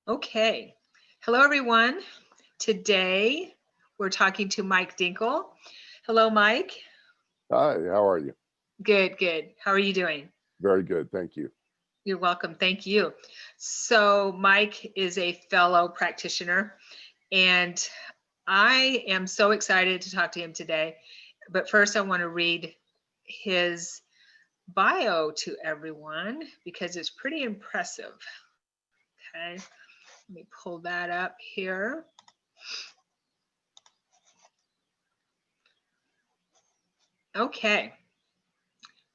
Okay. Hello, everyone. Today we're talking to Mike Dinkel. Hello, Mike. Hi, how are you? Good, good. How are you doing? Very good, thank you. You're welcome. Thank you. So, Mike is a fellow practitioner, and I am so excited to talk to him today. But first, I want to read his bio to everyone because it's pretty impressive. Okay. Let me pull that up here. Okay.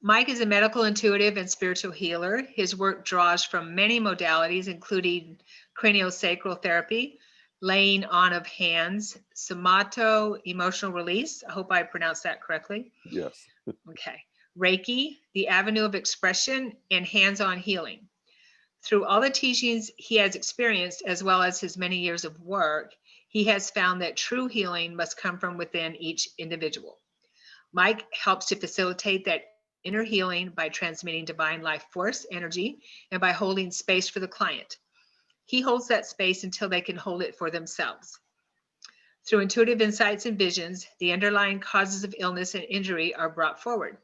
Mike is a medical intuitive and spiritual healer. His work draws from many modalities, including CranioSacral Therapy, laying on of hands, SomatoEmotional Release. I hope I pronounced that correctly. Yes. Okay. Reiki, the avenue of expression, and hands-on healing. Through all the teachings he has experienced, as well as his many years of work, he has found that true healing must come from within each individual. Mike helps to facilitate that inner healing by transmitting divine life force energy and by holding space for the client. He holds that space until they can hold it for themselves. Through intuitive insights and visions, the underlying causes of illness and injury are brought forward.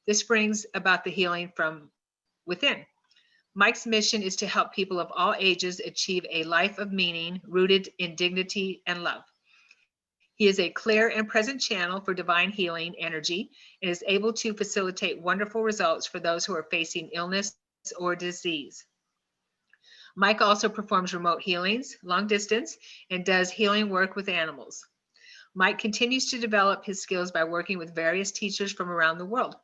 This brings about the healing from within. Mike's mission is to help people of all ages achieve a life of meaning rooted in dignity and love. He is a clear and present channel for divine healing energy and is able to facilitate wonderful results for those who are facing illness or disease. Mike also performs remote healings, long distance, and does healing work with animals. Mike continues to develop his skills by working with various teachers from around the world.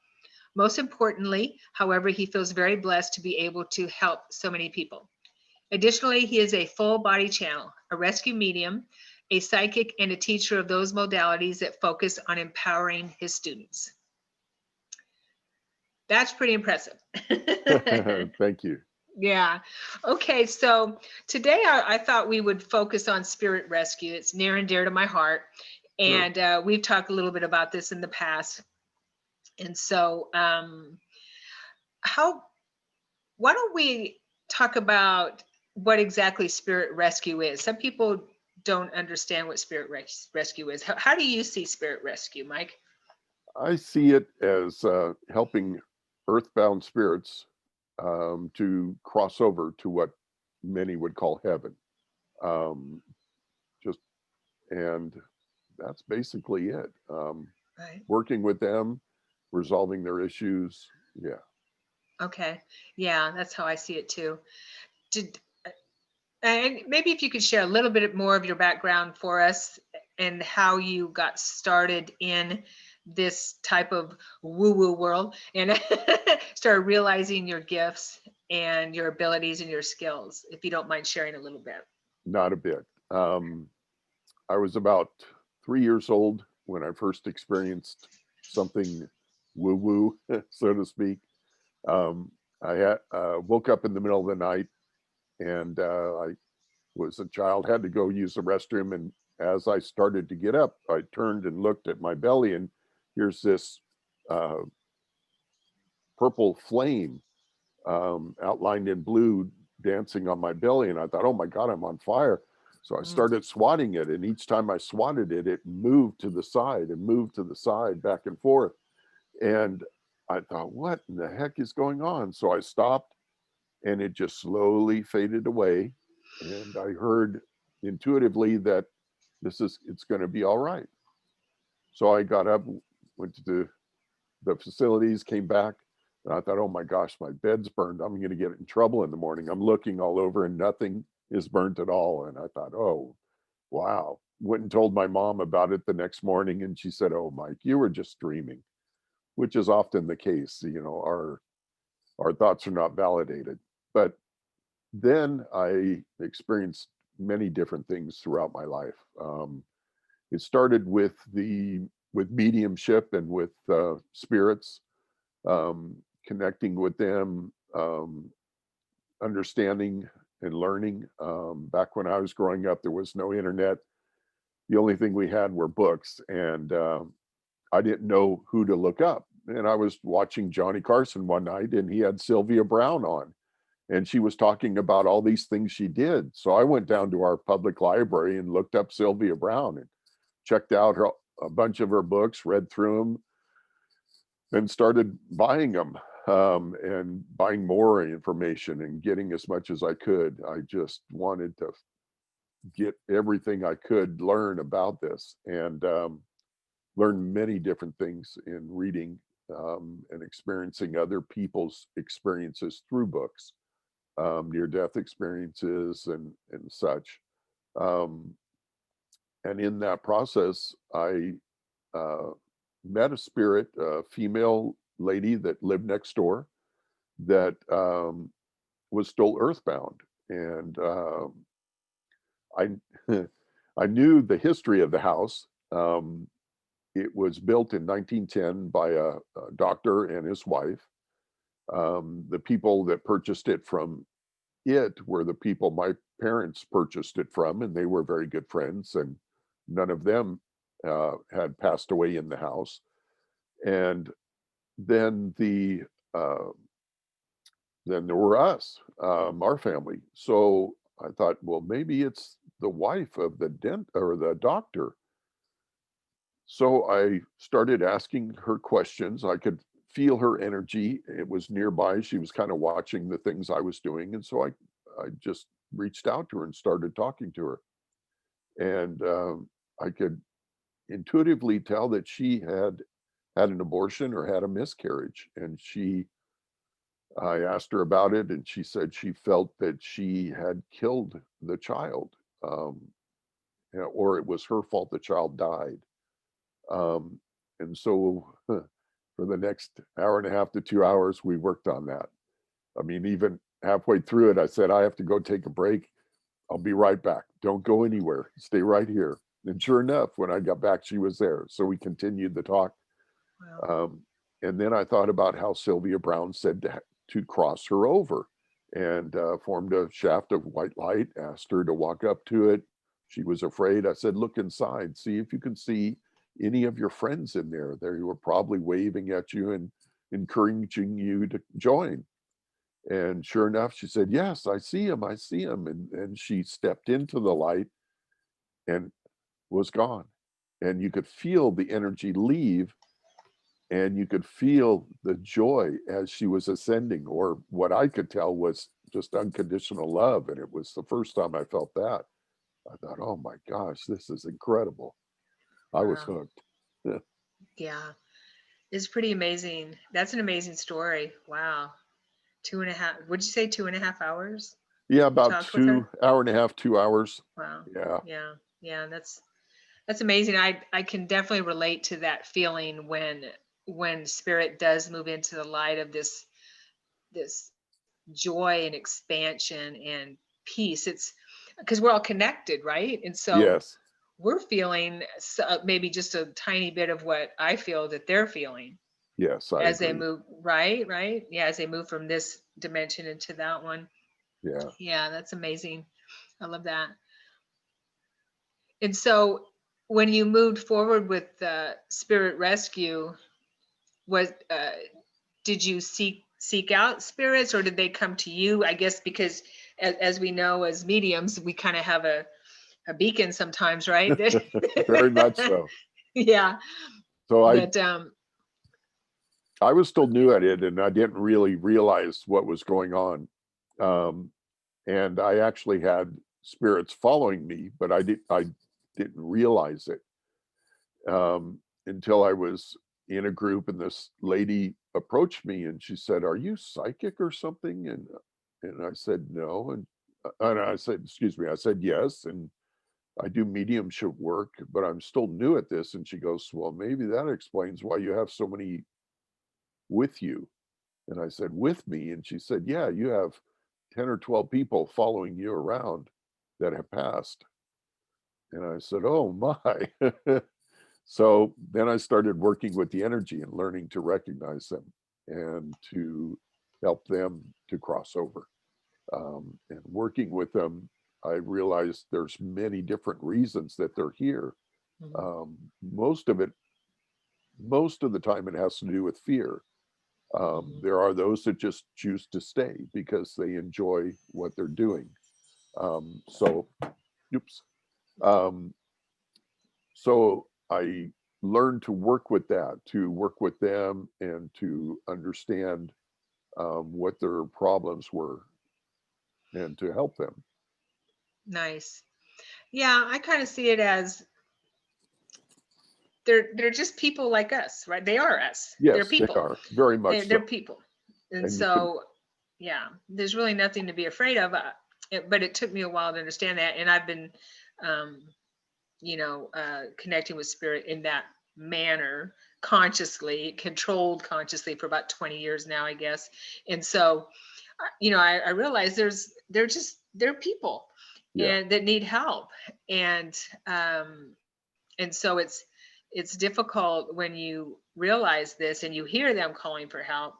Most importantly, however, he feels very blessed to be able to help so many people. Additionally, he is a full body channel, a rescue medium, a psychic, and a teacher of those modalities that focus on empowering his students. That's pretty impressive. Thank you. Yeah. Okay. So today I thought we would focus on spirit rescue. It's near and dear to my heart. Sure. And we've talked a little bit about this in the past. And so, how, why don't we talk about what exactly spirit rescue is? Some people don't understand what spirit rescue is. How do you see spirit rescue, Mike? I see it as helping earthbound spirits to cross over to what many would call heaven. Um, just and that's basically it. Right. Working with them, resolving their issues. Yeah. Okay. Yeah, that's how I see it too. Did and maybe if you could share a little bit more of your background for us and how you got started in this type of woo-woo world and started realizing your gifts and your abilities and your skills, if you don't mind sharing a little bit. Not a bit. I was about 3 years old when I first experienced something woo woo, so to speak. Um, I had woke up in the middle of the night, and I was a child, had to go use the restroom. And as I started to get up, I turned and looked at my belly, and here's this uh, purple flame outlined in blue dancing on my belly. And I thought, oh my God, I'm on fire. So I Mm. started swatting it. And each time I swatted it, it moved to the side and moved to the side, back and forth. And I thought, what in the heck is going on? So I stopped, and it just slowly faded away. And I heard intuitively that it's going to be all right. So I got up, went to the facilities, came back, and I thought, oh my gosh, my bed's burned. I'm going to get in trouble in the morning. I'm looking all over and nothing is burnt at all. And I thought, oh, wow. Went and told my mom about it the next morning, and she said, oh, Mike, you were just dreaming, which is often the case. Our thoughts are not validated. But then I experienced many different things throughout my life. It started with mediumship and with spirits, connecting with them, understanding and learning. Back when I was growing up, there was no internet. The only thing we had were books, and I didn't know who to look up. And I was watching Johnny Carson one night, and he had Sylvia Browne on. And she was talking about all these things she did. So I went down to our public library and looked up Sylvia Browne and checked out a bunch of her books, read through them, and started buying them, and buying more information and getting as much as I could. I just wanted to get everything I could learn about this, and learn many different things in reading, and experiencing other people's experiences through books, near-death experiences and such. Um, and in that process, I uh, met a spirit, a female lady that lived next door that was still earthbound. And I, I knew the history of the house. It was built in 1910 by a doctor and his wife. The people that purchased it from it were the people my parents purchased it from, and they were very good friends, and none of them had passed away in the house. And then uh, then there were us, our family. So I thought, well, maybe it's the wife of the dent or the doctor. So I started asking her questions. I could feel her energy. It was nearby. She was kind of watching the things I was doing. And so I just reached out to her and started talking to her. And I could intuitively tell that she had had an abortion or had a miscarriage. And I asked her about it, and she said she felt that she had killed the child, um, or it was her fault the child died. Um, and so for the next hour and a half to 2 hours, we worked on that. I mean, even halfway through it, I said, I have to go take a break. I'll be right back. Don't go anywhere. Stay right here. And sure enough, when I got back, she was there. So we continued the talk. Wow. And then I thought about how Sylvia Browne said to cross her over, and formed a shaft of white light, asked her to walk up to it. She was afraid. I said, look inside, see if you can see any of your friends in there. They were probably waving at you and encouraging you to join. And sure enough, she said, yes, I see him. I see him. And she stepped into the light and was gone. And you could feel the energy leave, and you could feel the joy as she was ascending, or what I could tell was just unconditional love. And it was the first time I felt that. I thought, oh my gosh, this is incredible. I was Wow. hooked. Yeah. It's pretty amazing. That's an amazing story. Wow. 2.5, would you say 2.5 hours Yeah, you about talked with her? hour and a half, 2 hours. Wow. Yeah. Yeah. Yeah. That's amazing. I can definitely relate to that feeling when spirit does move into the light of this joy and expansion and peace. It's because we're all connected, right? And so Yes. we're feeling maybe just a tiny bit of what I feel that they're feeling Yes, I as they agree. move, right, yeah, as they move from this dimension into that one. Yeah. Yeah, that's amazing. I love that. And so when you moved forward with spirit rescue, was did you seek out spirits, or did they come to you? I guess because as we know, as mediums, we kind of have a beacon sometimes, right? Very much so. Yeah, So that I was still new at it, and I didn't really realize what was going on. Um, and I actually had spirits following me, but I didn't realize it, until I was in a group, and this lady approached me and she said, "Are you psychic or something?" And I said, "No." And I said, "Excuse me." I said, "Yes, and I do mediumship work, but I'm still new at this." And she goes, "Well, maybe that explains why you have so many with you." And I said, "With me?" And she said, "Yeah, you have 10 or 12 people following you around that have passed." And I said, "Oh my." So then I started working with the energy and learning to recognize them and to help them to cross over. And working with them, I realized there's many different reasons that they're here. Mhm. Um, most of it, most of the time, it has to do with fear. There are those that just choose to stay because they enjoy what they're doing. So, oops. Um, so I learned to work with that, to work with them and to understand what their problems were and to help them. Nice. Yeah, I kind of see it as they're just people like us, right? They are us. They're Yes, they people. are very much They're so. people. And And you can, so, yeah, there's really nothing to be afraid of. But it took me a while to understand that. And I've been, um, connecting with spirit in that manner, consciously, controlled consciously for about 20 years now, I guess. And so, I realize they're people yeah, and that need help. And so it's difficult when you realize this and you hear them calling for help,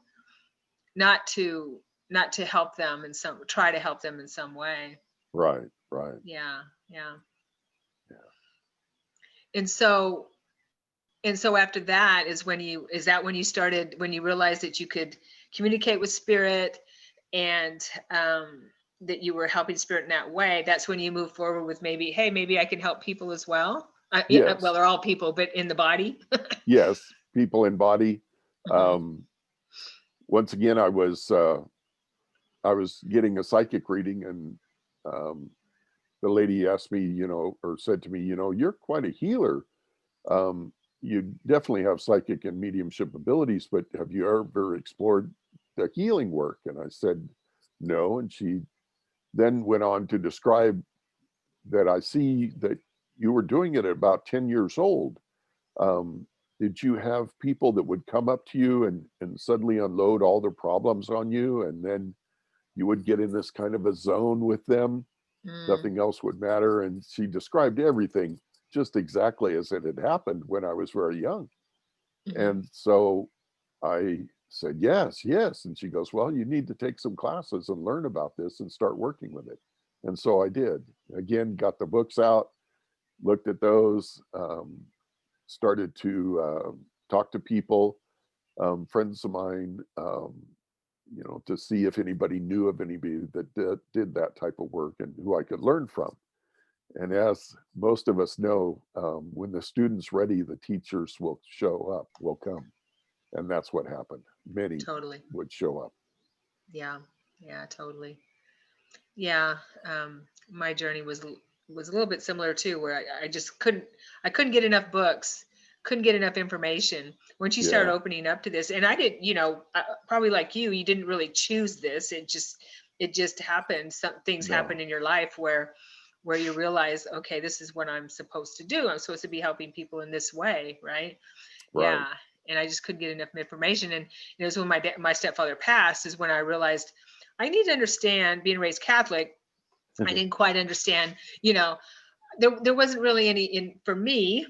not to help them in some try to help them in some way. right, right. Yeah, yeah. Yeah. And so after that is that when you started, when you realized that you could communicate with spirit, and that you were helping spirit in that way, that's when you move forward with maybe, hey, maybe I can help people as well. Yeah, well, Yes, they're all people, but in the body. yes, people in body. Mhm. Um, Once again, I was getting a psychic reading, and um, the lady asked me, or said to me, you're quite a healer. Um, you definitely have psychic and mediumship abilities, but have you ever explored the healing work? And I said, no. And she then went on to describe that I see that you were doing it at about 10 years old. Um, did you have people that would come up to you and suddenly unload all their problems on you? And then you would get in this kind of a zone with them. Mm, Nothing else would matter. And she described everything just exactly as it had happened when I was very young. mhm. And so I said, yes, yes. And she goes, well, you need to take some classes and learn about this and start working with it. And so I did. Again, got the books out, looked at those, started to talk to people, friends of mine, to see if anybody knew of anybody that did that type of work and who I could learn from. And as most of us know, when the student's ready, the teachers will show up, will come. And that's what happened. Many Totally. would show up. Yeah. Yeah, totally. Yeah. My journey was a little bit similar too, where I just couldn't get enough books, couldn't get enough information. Once you start Yeah, opening up to this, and I didn't, probably like you didn't really choose this. It just happened. Some things happen no, in your life where you realize, okay, this is what I'm supposed to do. I'm supposed to be helping people in this way, right? right. Yeah. And I just couldn't get enough information. And it was when my stepfather passed is when I realized I need to understand, being raised Catholic, I didn't quite understand, you know, there wasn't really any for me,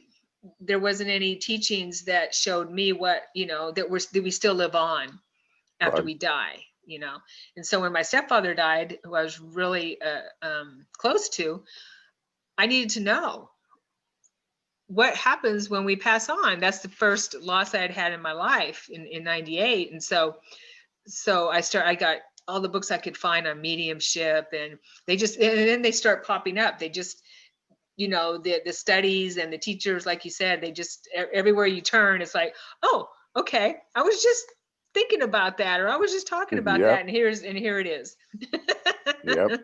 there wasn't any teachings that showed me what, that we still live on after Right. we die. And so when my stepfather died, who I was really close to, I needed to know what happens when we pass on. That's the first loss I had in my life in 98. And so I got all the books I could find on mediumship, and then they start popping up. They just, the studies and the teachers, like you said, they just, everywhere you turn, it's like, oh, okay, I was just thinking about that, or I was just talking about that, Yep. and here it is. Yep.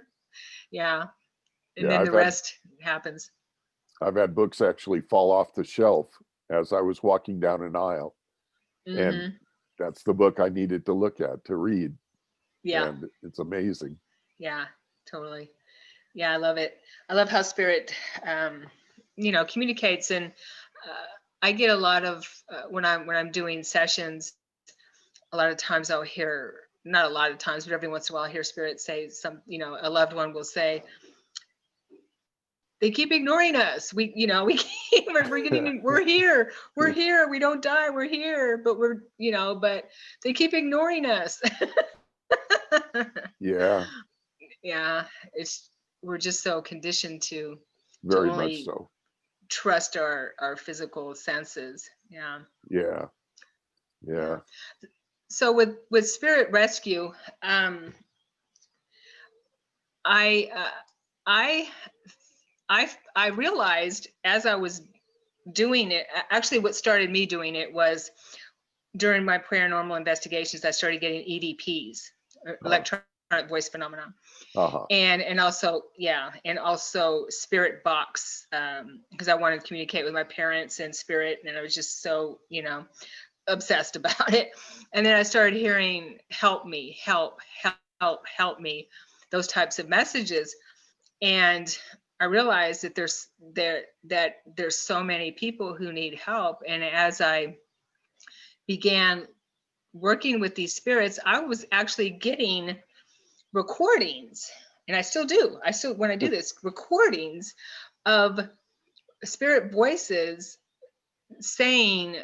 Yeah. And Yeah. then the rest happens. I've had books actually fall off the shelf as I was walking down an aisle. And Hmm. that's the book I needed to look at, to read. Yeah. And it's amazing. Yeah, totally. Yeah, I love it. I love how spirit, um, communicates. And I get a lot of, when I'm doing sessions, a lot of times I'll hear, not a lot of times, but every once in a while I hear spirit say a loved one will say, they keep ignoring us. We're here. We don't die. We're here, but but they keep ignoring us. Yeah, Yeah, we're just so conditioned to very much only so. trust our physical senses. Yeah. Yeah. Yeah. Yeah. So with spirit rescue, I I I realized as I was doing it, actually what started me doing it was during my paranormal investigations, I started getting EVPs, electronic voice phenomena. Uh-huh. And also, yeah, and also spirit box, because I wanted to communicate with my parents and spirit, and I was just so, obsessed about it. And then I started hearing, help me, help me, those types of messages. And I realized that there's so many people who need help. And as I began working with these spirits, I was actually getting recordings, and I still do. When I do this, recordings of spirit voices saying,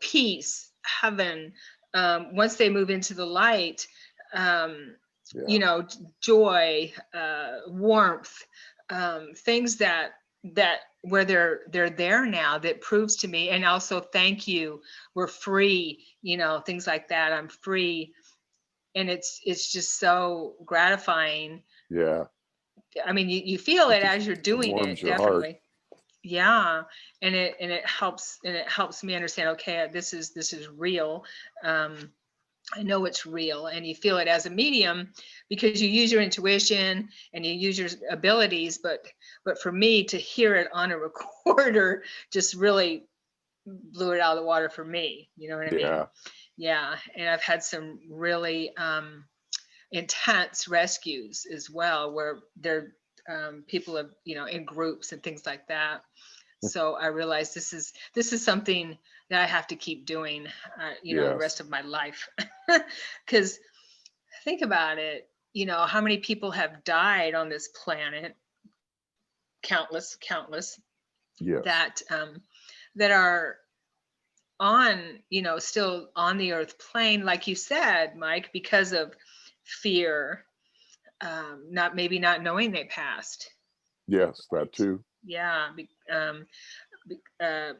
peace, heaven, once they move into the light, Yeah. joy, warmth, things that where they're there now, that proves to me. And also, thank you, we're free, things like that. I'm free. And it's just so gratifying. Yeah. I mean, you feel It it just as you're doing warms it, your heart. definitely. Yeah. And it helps, me understand, okay, this is real. I know it's real. And you feel it as a medium because you use your intuition and you use your abilities, but for me to hear it on a recorder just really blew it out of the water for me. You know what I mean? Yeah. Yeah. And I've had some really intense rescues as well, where they're people have, in groups and things like that. So I realized this is something that I have to keep doing, the rest Yes. of my life. Because think about it, how many people have died on this planet? Countless, Yes. that that are on, still on the earth plane, like you said, Mike, because of fear, not knowing they passed. Yes, that too. Yeah.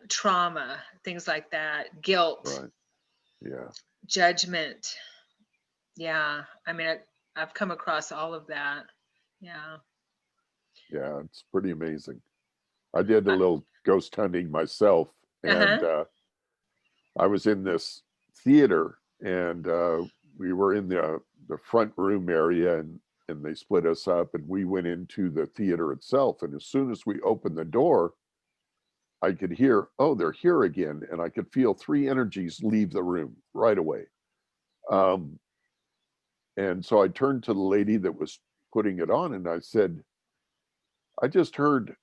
Trauma, things like that, guilt, Right. Yeah. judgment. Yeah. I mean, I've come across all of that. Yeah. Yeah. It's pretty amazing. I did a Uh little ghost hunting myself, and huh. I was in this theater, and we were in the front room area, and they split us up, and we went into the theater itself. And as soon as we opened the door, I could hear, oh, they're here again, and I could feel three energies leave the room right away. Um, and so I turned to the lady that was putting it on, and I said, I just heard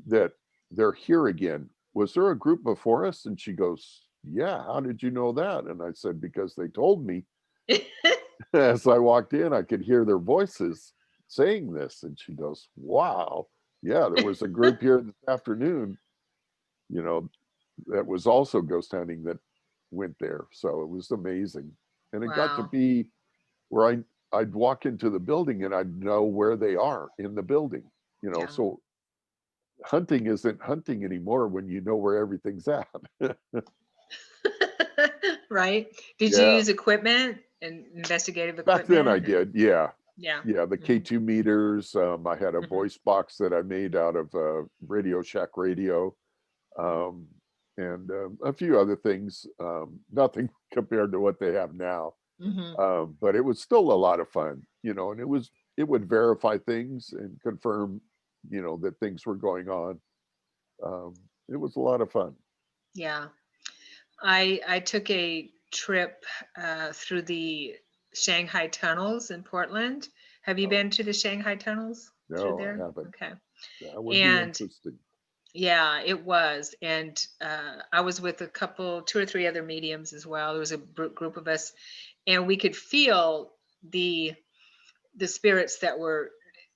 that they're here again. Was there a group before us? And she goes, yeah, how did you know that? And I said, because they told me. As I walked in, I could hear their voices saying this. And she goes, wow, yeah, there was a group here this afternoon, you know, that was also ghost hunting that went there. So it was amazing. And it got to Wow. be where I'd walk into the building and I'd know where they are in the building, Yeah. so hunting isn't hunting anymore when you know where everything's at. Right. Did you Yeah. use equipment and investigative Back then I equipment? did. Yeah. Yeah. Yeah. The Hmm. K2 meters. I had a Hmm. voice box that I made out of Radio Shack radio, um, and a few other things. Nothing compared to what they have now. Hmm. But it was still a lot of fun, and it would verify things and confirm, that things were going on. Um, it was a lot of fun. Yeah. I took a trip through the Shanghai tunnels in Portland. Have you Oh, been to the Shanghai tunnels through no, I there? haven't. Okay. That would be And interesting. yeah, it was. And I was with two or three other mediums as well. There was a group of us, and we could feel the spirits that were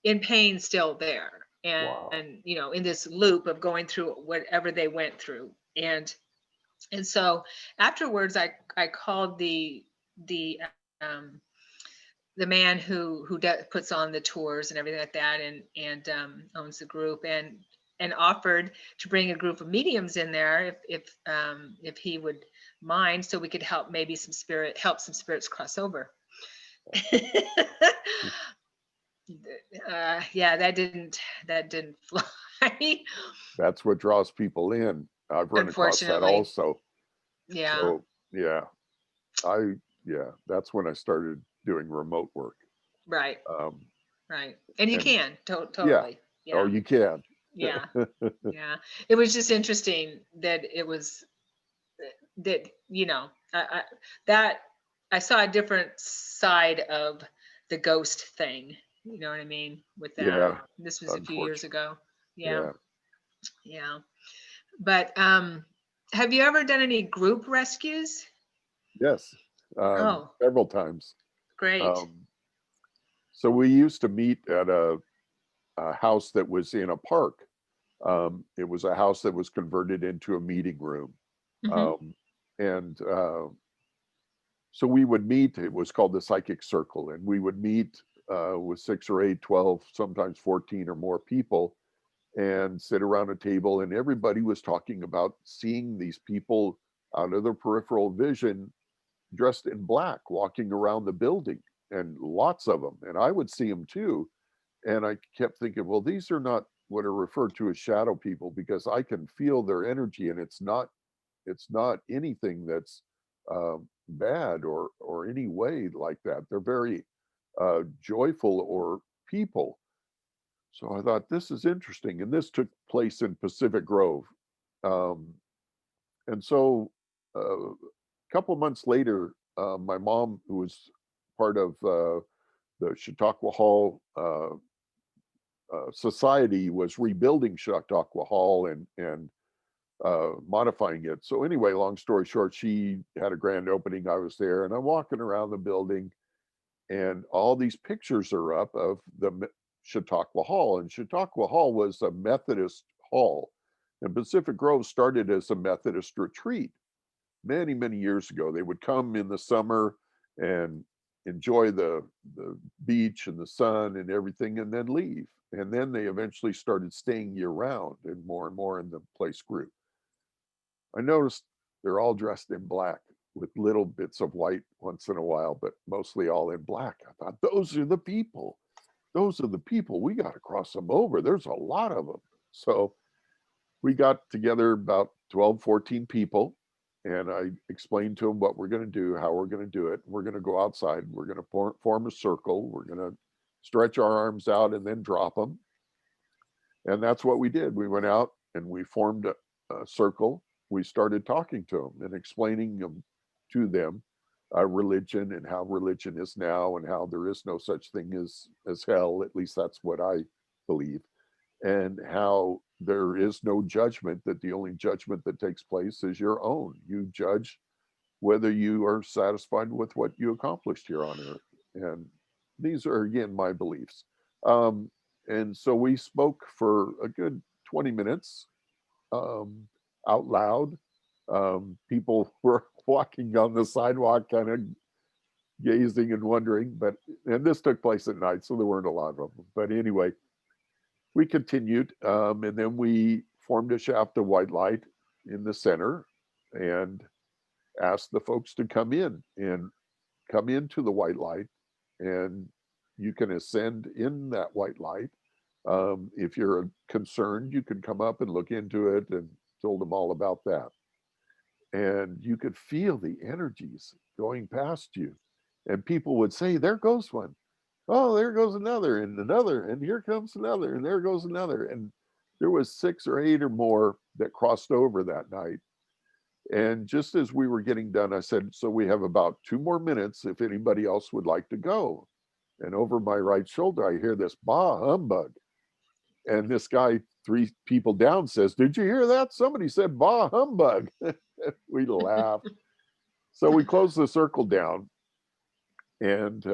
in pain still there, Wow. and in this loop of going through whatever they went through. And so afterwards, I called the um, the man who puts on the tours and everything like that, and owns the group, and offered to bring a group of mediums in there if he would mind so we could help some spirits cross over. Yeah, that didn't fly. That's what draws people in. I've run across that Unfortunately. also. Yeah, So yeah, that's when I started doing remote work. right, Um, right. And you and can yeah, totally. oh, Yeah, you can. yeah, yeah. It was just interesting that it was that, that I saw a different side of the ghost thing. You know what I mean? With that. Yeah, This was a few years unfortunately. ago. Yeah, Yeah. yeah. But have you ever done any group rescues? Yes. Oh, Several times. great. Um, so we used to meet at a house that was in a park. It was a house that was converted into a meeting room. Hmm. Um, and so we would meet, it was called the Psychic Circle, and we would meet with 6 or 8, 12, sometimes 14 or more people and sit around a table. And everybody was talking about seeing these people out of their peripheral vision dressed in black walking around the building, and lots of them. And I would see them too. And I kept thinking, well, these are not what are referred to as shadow people, because I can feel their energy, and it's not anything that's bad or any way like that. They're very joyful or people. So I thought this is interesting, and this took place in Pacific Grove. Um, and so a couple months later, my mom, who was part of the Chautauqua Hall Society, was rebuilding Chautauqua Hall and modifying it. So anyway, long story short, she had a grand opening. I was there, and I'm walking around the building, and all these pictures are up of the Chautauqua Hall. And Chautauqua Hall was a Methodist hall, and Pacific Grove started as a Methodist retreat many, many years ago. They would come in the summer and enjoy the beach and the sun and everything, and then leave. And then they eventually started staying year round, and more, and the place grew. I noticed they're all dressed in black with little bits of white once in a while, but mostly all in black. I thought, those are the people. Those are the people. We got to cross them over. There's a lot of them. So we got together about 12, 14 people, and I explained to them what we're going to do, how we're going to do it. We're going to go outside. We're going to form a circle. We're going to stretch our arms out and then drop them. And that's what we did. We went out and we formed a circle. We started talking to them and explaining to them religion and how religion is now, and how there is no such thing as hell. At least that's what I believe. And how there is no judgment, that the only judgment that takes place is your own. You judge whether you are satisfied with what you accomplished here on earth. And these are, again, my beliefs. Um, and so we spoke for a good 20 minutes um, out loud. People were walking on the sidewalk, kind of gazing and wondering, and this took place at night, so there weren't a lot of them. But anyway, we continued, and then we formed a shaft of white light in the center and asked the folks to come into the white light, and you can ascend in that white light. If you're concerned, you can come up and look into it, and told them all about that. And you could feel the energies going past you. And people would say, there goes one. Oh, there goes another, and here comes another, and there goes another. And there was 6 or 8 or more that crossed over that night. And just as we were getting done, I said, so we have about 2 more minutes if anybody else would like to go. And over my right shoulder, I hear this bah humbug. And this guy, 3 people down, says, did you hear that? Somebody said bah humbug. We laughed. So we closed the circle down and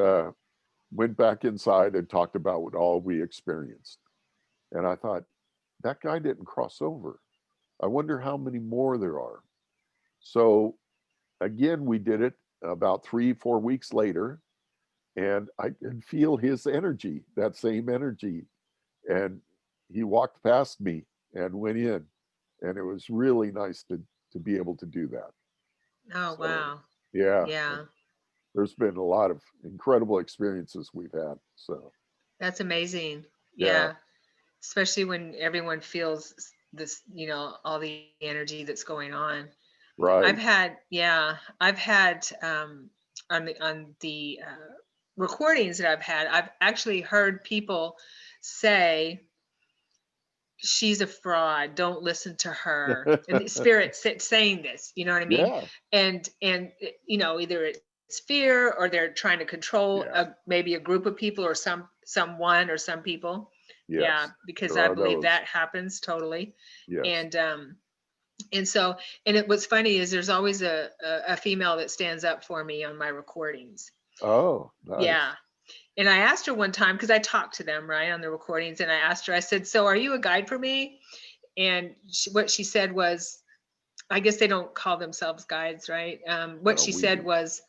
went back inside and talked about what all we experienced. And I thought, that guy didn't cross over. I wonder how many more there are. So again, we did it about 3, 4 weeks later, and I could feel his energy, that same energy. And he walked past me and went in. And it was really nice to be able to do that. Oh, So wow. yeah, Yeah. there's been a lot of incredible experiences we've had. So That's amazing. yeah, Yeah. Especially when everyone feels this, all the energy that's going on. right. I've had on the recordings that I've had, I've actually heard people say she's a fraud. Don't listen to her. And the spirit saying this, you know what I mean? Yeah, And either it's fear or they're trying to control yeah, maybe a group of people or someone or some people. Yeah, yes, because there I are believe those. that happens totally. Yes. And so what's funny is there's always a female that stands up for me on my recordings. Oh, Yeah. nice. And I asked her one time, because I talked to them, right, on the recordings, and I asked her, I said, so are you a guide for me? And what she said was, I guess they don't call themselves guides, right? What No, she we said do. was,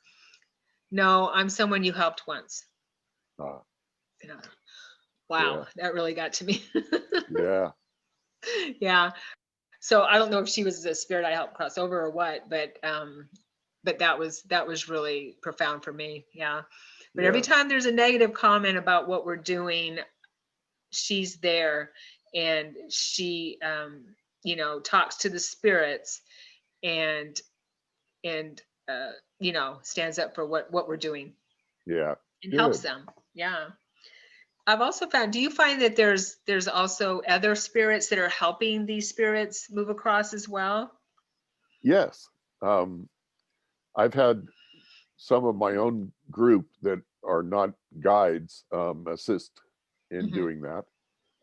no, I'm someone you helped once. Uh, And wow, yeah, that really got to me. yeah, Yeah. So I don't know if she was a spirit I helped cross over or what, but that was really profound for me. Yeah. But every yeah, time there's a negative comment about what we're doing, she's there, and she talks to the spirits, and and stands up for what we're doing yeah. and helps Good. them. Yeah. I've also found, do you find that there's also other spirits that are helping these spirits move across as well? Yes. Um, I've had some of my own group that are not guides assist in Hmm. doing that.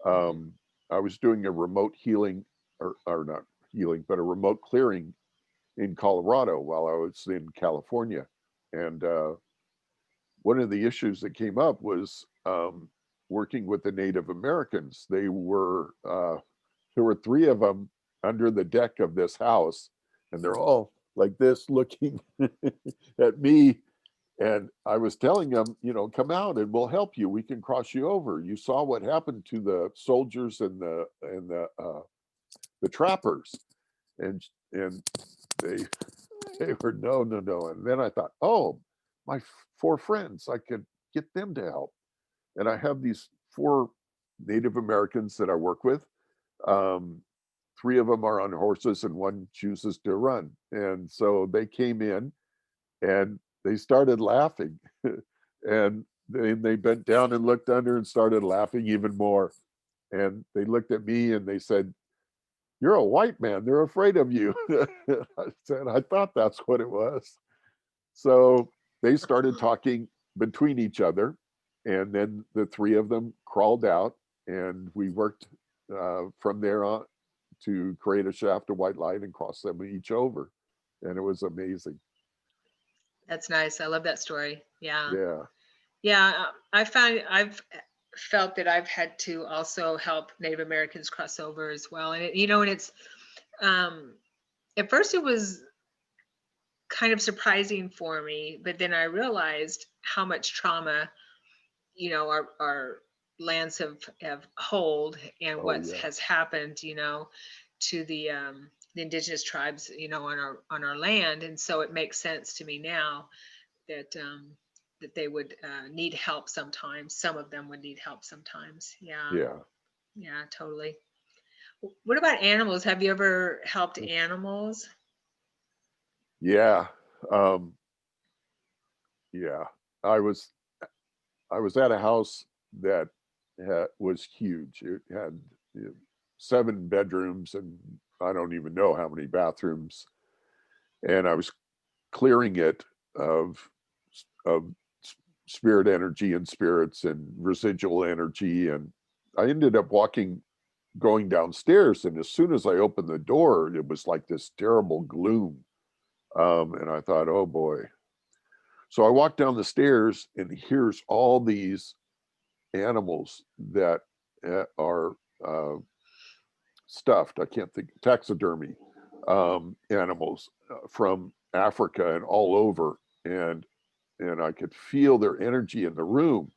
Hmm. Um, I was doing a remote healing, or not healing, but a remote clearing in Colorado while I was in California. And one of the issues that came up was working with the Native Americans. There were three of them under the deck of this house, and they're all like this looking at me. And I was telling them, come out and we'll help you. We can cross you over. You saw what happened to the soldiers and the trappers, and they they were no, no, no. And then I thought, oh, my four friends, I could get them to help. And I have these four Native Americans that I work with. Um, Three of them are on horses and one chooses to run. And so they came in and they started laughing. And then they bent down and looked under and started laughing even more. And they looked at me and they said, "You're a white man. They're afraid of you." I said, "I thought that's what it was." So they started talking between each other. And then the three of them crawled out and we worked from there on to create a shaft of white light and cross them each over. And it was amazing. That's nice. I love that story. Yeah. Yeah. Yeah. I've felt that I've had to also help Native Americans cross over as well. And it's, um, at first it was kind of surprising for me, but then I realized how much trauma, our lands have hold, and Oh, what yeah. has happened, to the indigenous tribes, on our land. And so it makes sense to me now that they would need help sometimes. Some of them would need help sometimes. Yeah. Yeah. Yeah, totally. What about animals? Have you ever helped animals? Yeah. Um, yeah. I was I was at a house that was huge. It had, you know, 7 bedrooms and I don't even know how many bathrooms. And I was clearing it of of spirit energy and spirits and residual energy. And I ended up going downstairs. And as soon as I opened the door, it was like this terrible gloom. And I thought, oh boy. So I walked down the stairs and here's all these animals that are stuffed. I can't think, taxidermy animals from Africa and all over. And I could feel their energy in the room.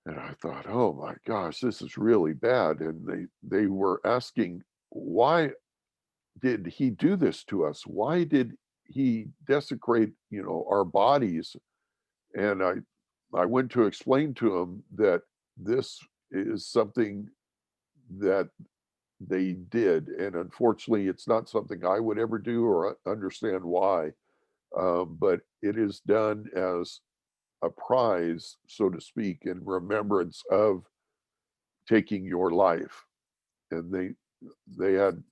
And I thought, oh my gosh, this is really bad. And they were asking, why did he do this to us? Why did he desecrate, our bodies. And I went to explain to him that this is something that they did, and unfortunately, it's not something I would ever do or understand why. But it is done as a prize, so to speak, in remembrance of taking your life. And they had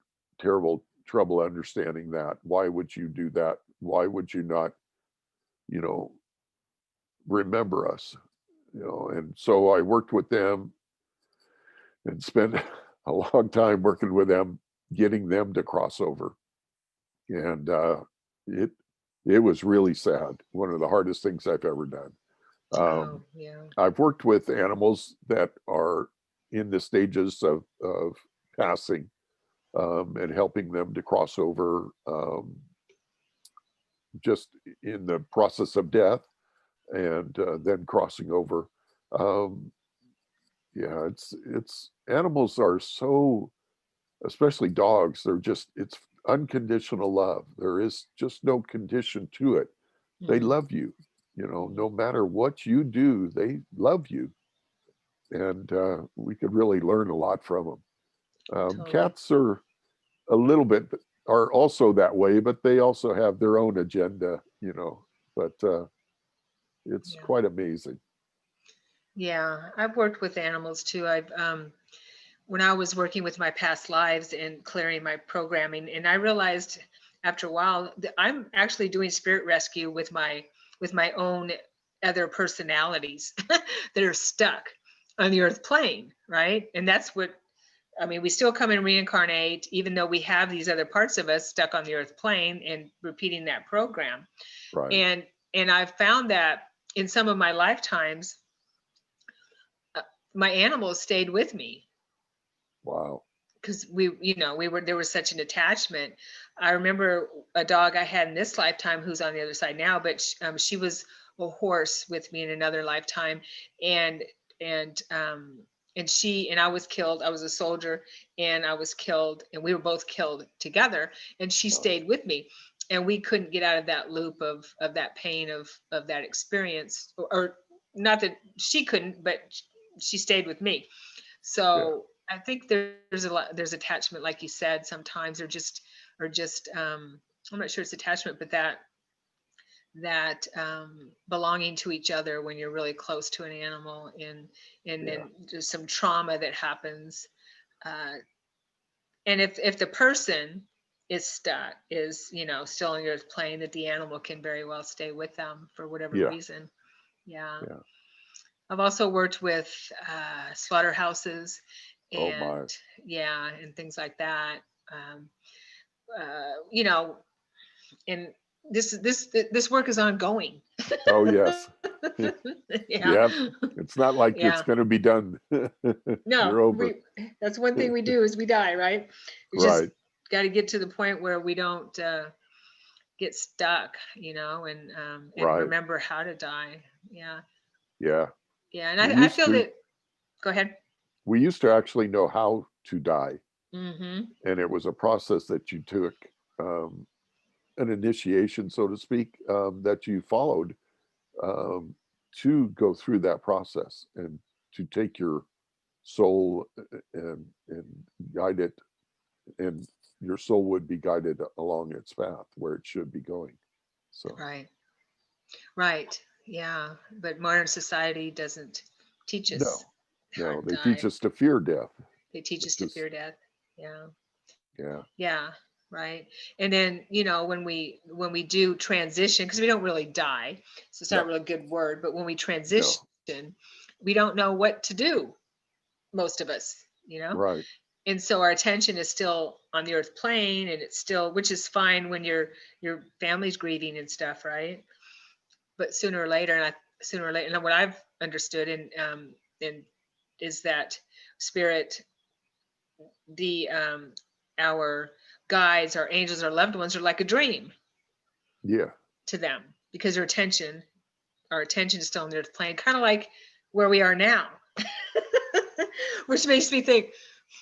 terrible trouble understanding that. Why would you do that? Why would you not, you know, remember us? And so I worked with them and spent a long time working with them, getting them to cross over. And it it was really sad. One of the hardest things I've ever done. Oh, Um, yeah. I've worked with animals that are in the stages of passing, and helping them to cross over, just in the process of death, and then crossing over. Um, yeah, it's animals are so, especially dogs, it's unconditional love. There is just no condition to it. They Mhm. love you, no matter what you do, they love you. And we could really learn a lot from them. Totally. Cats are also that way, but they also have their own agenda, but it's Yeah. quite amazing. Yeah. I've worked with animals too. When I was working with my past lives and clearing my programming, and I realized after a while that I'm actually doing spirit rescue with my own other personalities that are stuck on the earth plane, right? And that's what I mean, we still come and reincarnate, even though we have these other parts of us stuck on the earth plane and repeating that program. Right. And I've found that in some of my lifetimes, uh, my animals stayed with me Wow. because there was such an attachment. I remember a dog I had in this lifetime who's on the other side now, but she was a horse with me in another lifetime, and and um, and I was killed. I was a soldier, and I was killed, and we were both killed together. And she Oh, stayed with me, and we couldn't get out of that loop of that pain of that experience, or not that she couldn't, but she stayed with me. yeah. So I think there's a lot, there's attachment, like you said, sometimes, or just I'm not sure it's attachment, but that belonging to each other when you're really close to an animal, and Yeah. then there's some trauma that happens. Uh, and if the person is stuck, is, still on your plane, that the animal can very well stay with them for whatever Yeah. reason. Yeah. Yeah. I've also worked with slaughterhouses, Oh my. and yeah, and things like that. Um, you know, and this work is ongoing. Oh yes. Yeah, Yeah. It's not like it's yeah. going to be done. No, You're over. that's one thing we do is we die, right? We just Right. got to get to the point where we don't get stuck, and Right. remember how to die. Yeah, Yeah. yeah. And We I used feel to that. Go ahead. we used to actually know how to die, Mm-hmm. and it was a process that you took, um, an initiation, so to speak, that you followed, um, to go through that process and to take your soul, and guide it, and your soul would be guided along its path where it should be going. So Right. Right. Yeah. But modern society doesn't teach us no, how no, to they teach die. us to fear death, They teach us which to is fear death. Yeah. yeah, Yeah. Right. And then, when we do transition, because we don't really die, so it's not no, really a good word, but when we transition, no, we don't know what to do, most of us. right, And so our attention is still on the earth plane, and it's still, which is fine when your family's grieving and stuff, right? But sooner or later, and what I've understood, and is that spirit, the our guides, our angels, our loved ones are like a dream yeah, to them, because our attention is still on the earth plane, kind of like where we are now. Which makes me think,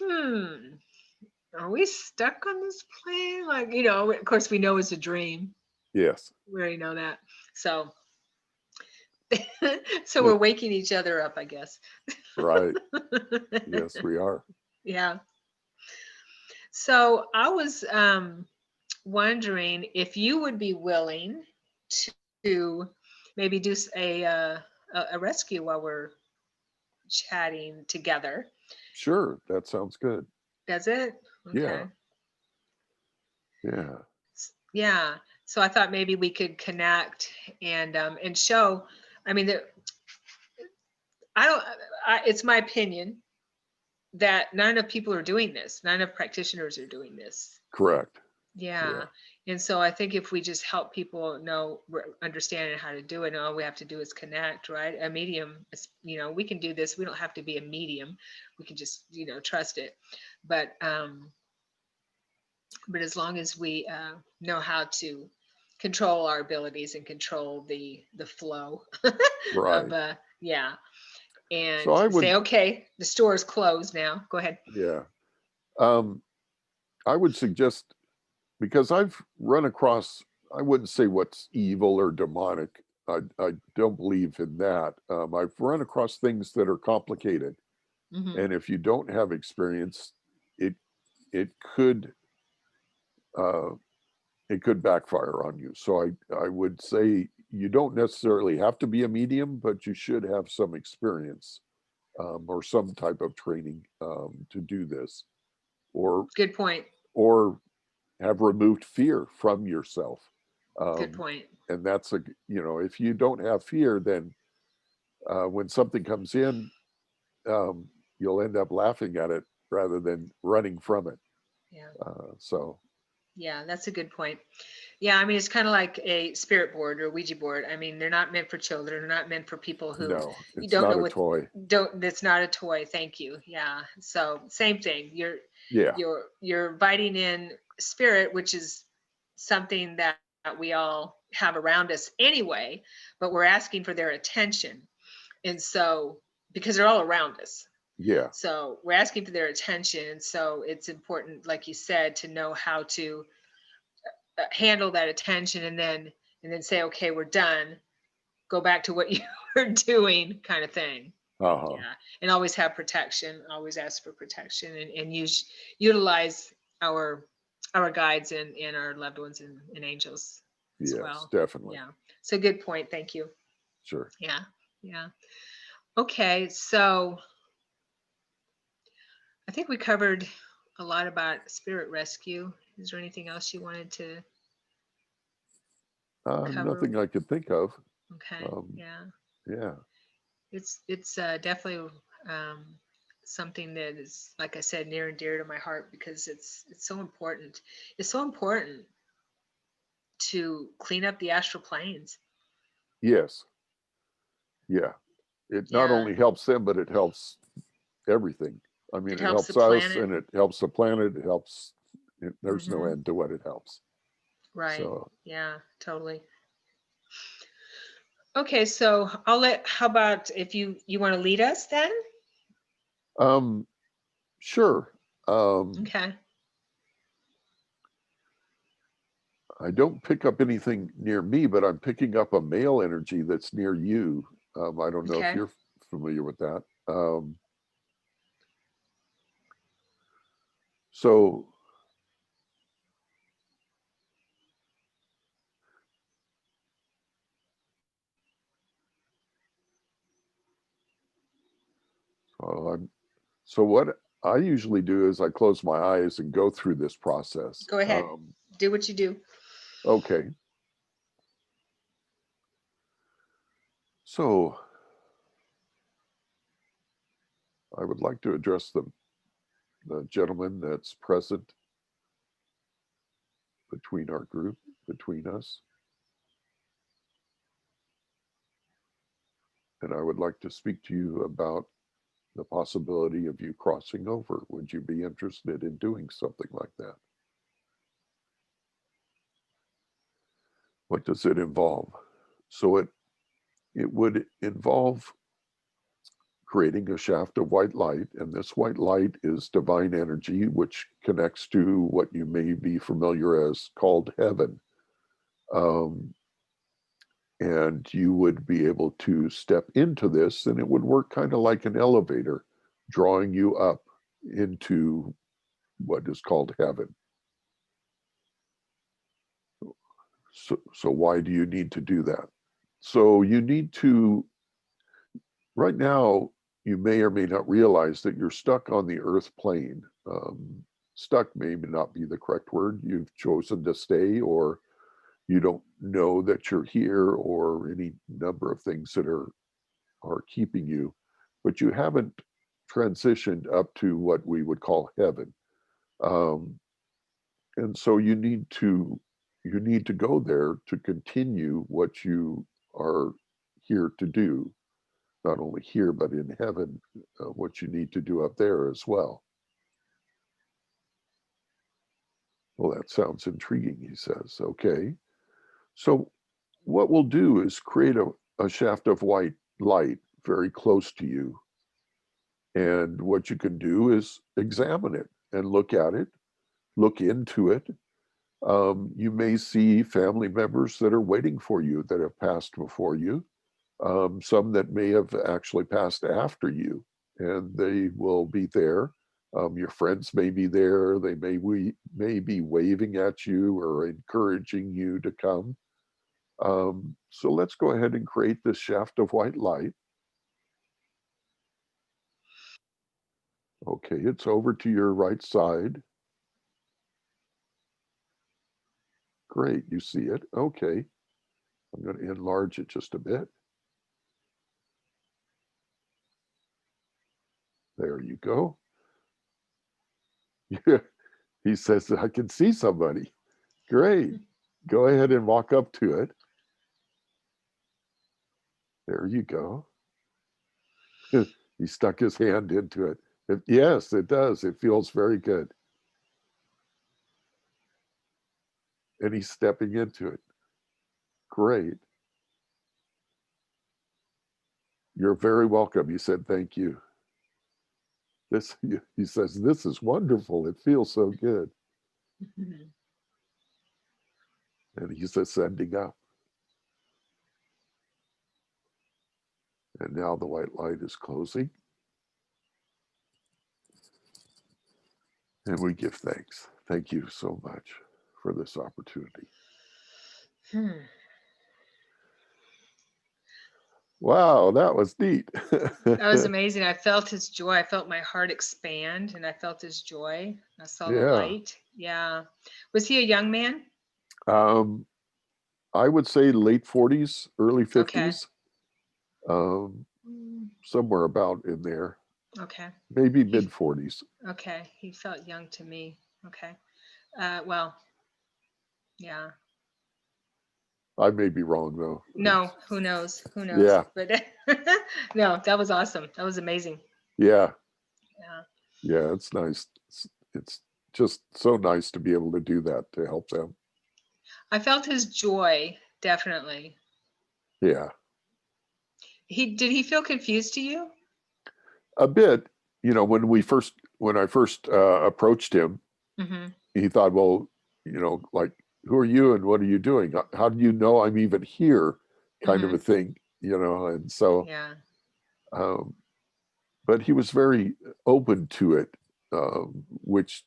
are we stuck on this plane? Like, of course we know it's a dream. Yes. We already know that. So, so Yeah, we're waking each other up, I guess. right. Yes, we are. Yeah. So I was wondering if you would be willing to maybe do a rescue while we're chatting together. Sure, that sounds good. Does it? Yeah, Okay. yeah, Yeah. So I thought maybe we could connect and show. I mean, I don't. It's my opinion that not enough people are doing this. Not enough practitioners are doing this. correct. Yeah, Yeah. And so I think if we just help people know, understanding how to do it, and all we have to do is connect, right? A medium, we can do this. We don't have to be a medium. We can just, trust it. But as long as we know how to control our abilities and control the flow of right. yeah, So and I say, would, okay, the store is closed now. Go ahead. yeah, um, I would suggest, because I've run across, I wouldn't say what's evil or demonic. I don't believe in that. I've run across things that are complicated, Hmm. and if you don't have experience, it it could uh, it could backfire on you. So I would say you don't necessarily have to be a medium, but you should have some experience, or some type of training, to do this, or Good point. or have removed fear from yourself. Good Um, point. and that's if you don't have fear, then when something comes in, um, you'll end up laughing at it rather than running from it. Yeah. So Yeah, that's a good point. Yeah, I mean, it's kind of like a spirit board or Ouija board. I mean, they're not meant for children. They're not meant for people who no, you it's don't know not a what toy. don't. That's not a toy. Thank you. Yeah. So same thing. You're Yeah, you're you're inviting in spirit, which is something that we all have around us anyway, but we're asking for their attention. And so because they're all around us. yeah, So we're asking for their attention. And so it's important, like you said, to know how to handle that attention and then say, okay, we're done. Go back to what you were doing, kind of thing. uh-huh. Yeah. And always have protection. Always ask for protection and utilize our guides and our loved ones and angels as Yes, well. definitely. Yeah. So good point. Thank you. Sure. Yeah. Yeah. Okay. So I think we covered a lot about spirit rescue. Is there anything else you wanted to cover? Nothing I could think of. Okay. Um, Yeah. yeah, It's definitely um, something that is, like I said, near and dear to my heart because it's so important. It's so important to clean up the astral planes. yes, yeah. It not Yeah. only helps them, but it helps everything. I mean, It it helps the helps us planet. and it helps the planet. It helps, there's no Hmm. end to what it helps. Right. So, Yeah, totally. Okay, so how about if you want to lead us then? um, sure. Um, Okay. I don't pick up anything near me, but I'm picking up a male energy that's near you. I don't know if Okay. you're familiar with that. So I'm So what I usually do is I close my eyes and go through this process. Go ahead. Do what you do. Okay, so I would like to address the gentleman that's present between our group, between us, and I would like to speak to you about the possibility of you crossing over. Would you be interested in doing something like that? What does it involve? So it would involve creating a shaft of white light, and this white light is divine energy, which connects to what you may be familiar as called heaven. Um, and you would be able to step into this, and it would work kind of like an elevator, drawing you up into what is called heaven. So why do you need to do that? So you need to, right now, you may or may not realize that you're stuck on the earth plane. Stuck may not be the correct word. You've chosen to stay, or you don't know that you're here, or any number of things that are keeping you, but you haven't transitioned up to what we would call heaven. And so you need to go there to continue what you are here to do, not only here but in heaven, what you need to do up there as well. Well, that sounds intriguing, he says. Okay, so what we'll do is create a shaft of white light very close to you, and what you can do is examine it and look at it, look into it. You may see family members that are waiting for you that have passed before you, some that may have actually passed after you, and they will be there. Your friends may be there. They may be waving at you or encouraging you to come. So let's go ahead and create this shaft of white light. Okay, it's over to your right side. Great, you see it. Okay, I'm going to enlarge it just a bit. There you go. He says, I can see somebody. Great. Go ahead and walk up to it. There you go. He stuck his hand into it. Yes, it does. It feels very good. And he's stepping into it. Great. You're very welcome. He said, thank you. He says, this is wonderful. It feels so good. And he's ascending up. And now the white light is closing. And we give thanks. Thank you so much for this opportunity. Wow, that was neat. That was amazing. I felt his joy. I felt my heart expand, and I felt his joy. I saw the light. Yeah. Was he a young man? I would say late 40s, early 50s. Okay. Somewhere about in there. Okay. Maybe mid 40s. Okay. He felt young to me. Okay. Well, yeah. I may be wrong though. No, who knows? Who knows? Yeah. But no, that was awesome. That was amazing. Yeah. Yeah. Yeah, it's nice. It's just so nice to be able to do that, to help them. I felt his joy, definitely. Yeah. Did he feel confused to you? A bit. You know, when I first approached him, he thought, well, you know, like, who are you and what are you doing? How do you know I'm even here? Kind of a thing, you know. And so, yeah. But he was very open to it, which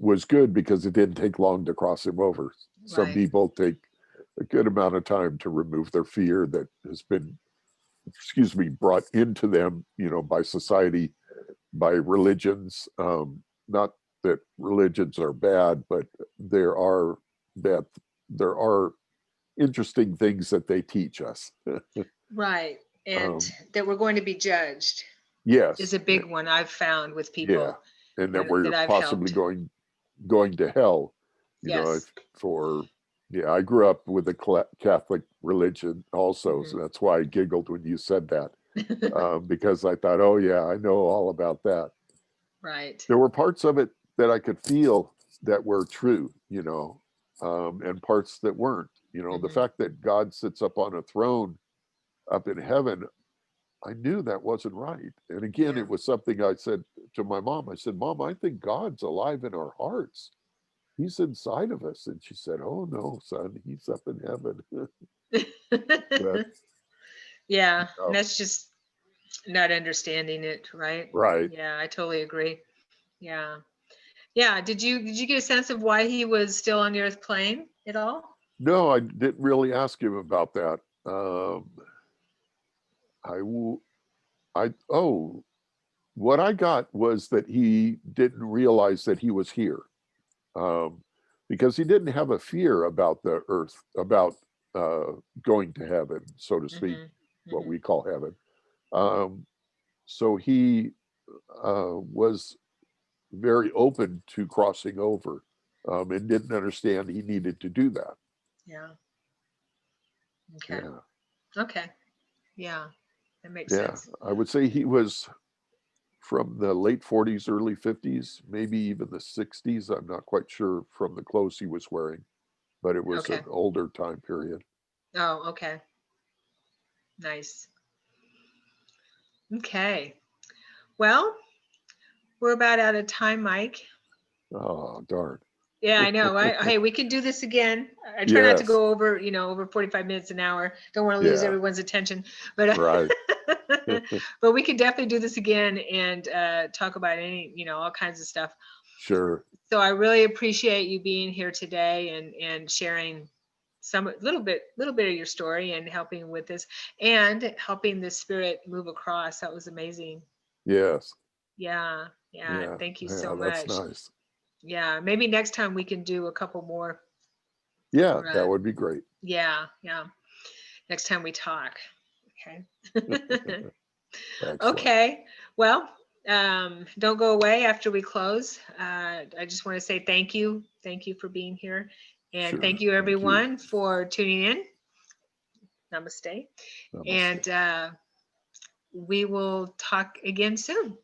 was good because it didn't take long to cross him over. Right. Some people take a good amount of time to remove their fear that has been, brought into them, you know, by society, by religions. Not that religions are bad, but there are interesting things that they teach us. Right. And that we're going to be judged. Yes. Is a big one I've found with people. Yeah. And that we're possibly helped. going to hell. You yes. know, I grew up with a Catholic religion also. So that's why I giggled when you said that. Because I thought, oh yeah, I know all about that. Right. There were parts of it that I could feel that were true, you know, and parts that weren't. You know, the fact that God sits up on a throne up in heaven, I knew that wasn't right. And again, it was something I said to my mom. I said, Mom, I think God's alive in our hearts. he's inside of us. And she said, oh no, son, he's up in heaven. But, Yeah, and oh, that's just not understanding it, right? right. Yeah, I totally agree. Yeah. Yeah. Did you get a sense of why he was still on the earth plane at all? No, I didn't really ask him about that. I, w- oh, what I got was that he didn't realize that he was here, um, because he didn't have a fear about the earth, about going to heaven, so to speak, Mm-hmm. what Mm-hmm. we call heaven. So he was very open to crossing over, and didn't understand he needed to do that. Yeah. Okay. Yeah, Okay. Yeah. That makes yeah. sense. I would say he was from the late 40s, early 50s, maybe even the 60s. I'm not quite sure from the clothes he was wearing, but it was Okay. an older time period. Oh, okay. Nice. Okay. Well, we're about out of time, Mike. Oh, darn. Yeah, I know. Hey, we could do this again. I try not to Yes. go over, over 45 minutes an hour. Don't want to lose Yeah. everyone's attention, but Right. but we could definitely do this again and talk about all kinds of stuff. Sure. So I really appreciate you being here today and sharing some little bit of your story and helping with this and helping the spirit move across. That was amazing. Yes. Yeah, yeah. Yeah. Thank you so Yeah. That's much. nice. Yeah, maybe next time we can do a couple more. Yeah. Or, That would be great. yeah, yeah. Next time we talk. Okay. Excellent. Okay. Well, don't go away after we close. I just want to say thank you. Thank you for being here. And thank Sure. you, Thank you. everyone, for tuning in. Namaste. Namaste. And we will talk again soon.